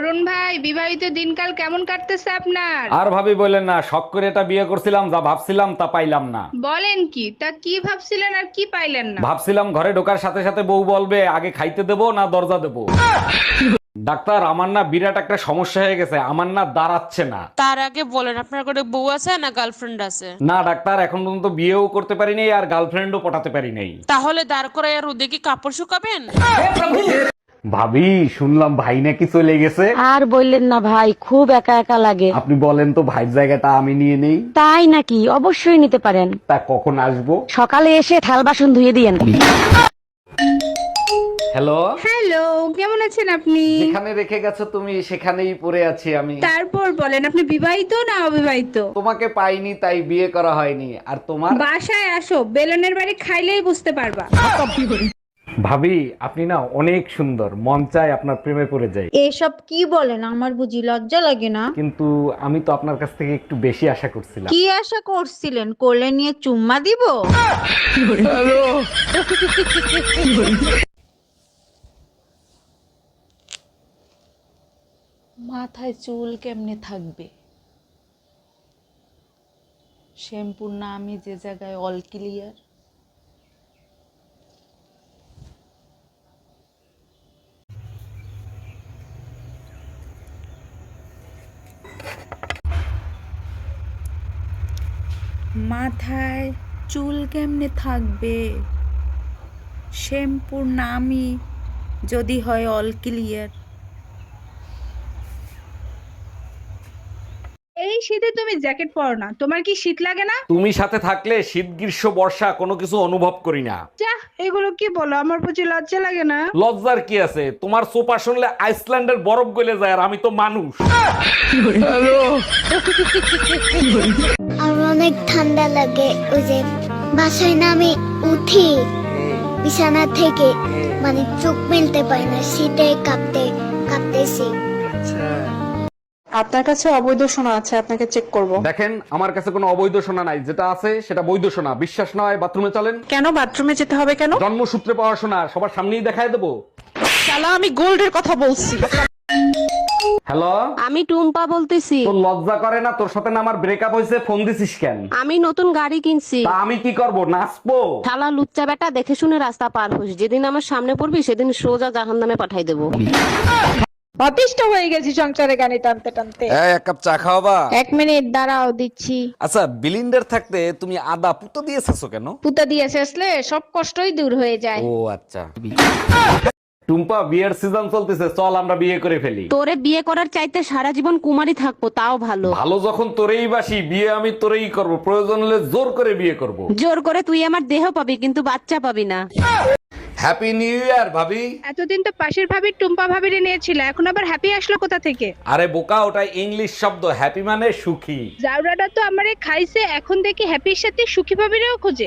অরুণ ভাই, বিবাহিত দিনকাল কেমন কাটতেছে আপনার? আর ভাবি বললেন না, শখ করে এটা বিয়ে করছিলাম, যা ভাবছিলাম তা পাইলাম না। বলেন কি? তা কি ভাবছিলেন আর কি পাইলেন না? ভাবছিলাম ঘরে ঢোকার সাথে সাথে বউ বলবে আগে খাইতে দেবো না দরজা দেবো। ডাক্তার, আমার না বিরাট একটা সমস্যা হয়ে গেছে, আমার না দাঁড়াচ্ছে না। তার আগে বলেন আপনার ঘরে বউ আছে না গার্লফ্রেন্ড আছে? না ডাক্তার, এখন পর্যন্ত বিয়েও করতে পারি নাই আর গার্লফ্রেন্ডও পটাতে পারি নাই। তাহলে দাঁড় করে আর রোদে কি কাপড় শুকাবেন? ভাবি, শুনলাম ভাই নাকি চলে গেছে। আর বললেন না ভাই, খুব একা একা লাগে। আপনি বলেন তো ভাইয়ের জায়গাটা আমি নিয়ে নেই। তাই নাকি? অবশ্যই নিতে পারেন। তা কখন আসবো? সকালে এসে থাল বাসন ধুয়ে দিয়েন। হ্যালো। হ্যালো, কেমন আছেন আপনি? যেখানে রেখে গেছো তুমি সেখানেই পড়ে আছি আমি। তারপর বলেন, আপনি বিবাহিত না অবিবাহিত? তোমাকে পাইনি তাই বিয়ে করা হয়নি। আর তোমার? বাসায় আসো, বেলনের বাড়ি খাইলেই বুঝতে পারবা। ভাবি, আপনি না অনেক সুন্দর, মন চায় আপনার প্রেমে পড়ে যাই। এসব কি বলেন? আমার বুঝি লজ্জা লাগে না? কিন্তু আমি তো আপনার কাছ থেকে একটু বেশি আশা করছিলাম। কি আশা করছিলেন? কোলে নিয়ে চুম্মা দিব? মাথায় চুল কেমনে থাকবে? শ্যাম্পুর নামই যে জায়গায় অল ক্লিয়ার। মাথায় চুল কেমনে থাকবে? শ্যাম্পুর নামই যদি হয় অল ক্লিয়ার। এই শীতে তুমি জ্যাকেট পরো না, তোমার কি শীত লাগে না? তুমি সাথে থাকলে শীত গ্রীষ্ম বর্ষা কোনো কিছু অনুভব করি না। যা, এগুলো কি বলো? আমার বুঝি লজ্জা লাগে না? লজ্জার কি আছে? তোমার সোপা শুনলে আইসল্যান্ডের বরফ গলে যায় আর আমি তো মানুষ। আর অনেক ঠান্ডা লাগে। ওই যে বাসায় না আমি উঠি বিছানা থেকে, মানে চোখ মেলতে পারি না, শীতে কাঁপতে কাঁপতেছি। আপনার কাছে অবৈধ সোনা আছে, আপনাকে চেক করব। দেখেন, আমার কাছে কোনো অবৈধ সোনা নাই, যেটা আছে সেটা বৈধ সোনা। বিশ্বাস নয় বাথরুমে চলেন। কেন বাথরুমে যেতে হবে কেন? জন্মসূত্রে পাওয়া সোনা, সবার সামনেই দেখায় দেবো। শালা, আমি গোল্ডের কথা বলছি। হ্যালো, আমি টুম্পা বলতেছি। তোর লজ্জা করে না? তোর সাথে না আমার ব্রেকআপ হয়েছে, ফোন দিছিস কেন? আমি নতুন গাড়ি কিনছি। তা আমি কি করব, নাচবো? শালা লুচ্চা বেটা, দেখে শুনে রাস্তা পার হোস। যেদিন আমার সামনে পড়বি সেদিন সোজা জাহান্নামে পাঠাই দেবো। অতিষ্ঠ হয়ে গেছি সংসারে গানি টানতে টানতে। এক কাপ চা খাওয়াবা? 1 মিনিট দাঁড়াও, দিচ্ছি। আচ্ছা, বিলিন্ডার থাকতে তুমি আদা পুতো দিয়েছো কেন? পুতা দিয়ে শেষলে সব কষ্টই দূর হয়ে যায়। ও আচ্ছা। টুম্পা, বিয়ের সিজন চলতেছে, চল আমরা বিয়ে করে ফেলি। তোরে বিয়ে করার চাইতে সারা জীবন কুমারী থাকবো তাও ভালো। ভালো যখন তোরেই বাসি, বিয়ে আমি তোরেই করব, প্রয়োজন হলে জোর করে বিয়ে করব। জোর করে তুই আমার দেহ পাবি কিন্তু বাচ্চা পাবি না। হ্যাপি নিউ ইয়ার ভাবি। এতদিন তো পাশের ভাবির টুম্পা ভাবিরে নিয়েছিল, এখন আবার হ্যাপি আসলো কোথা থেকে? আরে বোকা, ওটা ইংলিশ শব্দ, হ্যাপি মানে সুখী। জাউরাটা তো আমারে খাইছে, এখন দেখি হ্যাপির সাথে সুখী ভাবিরেও খোঁজে।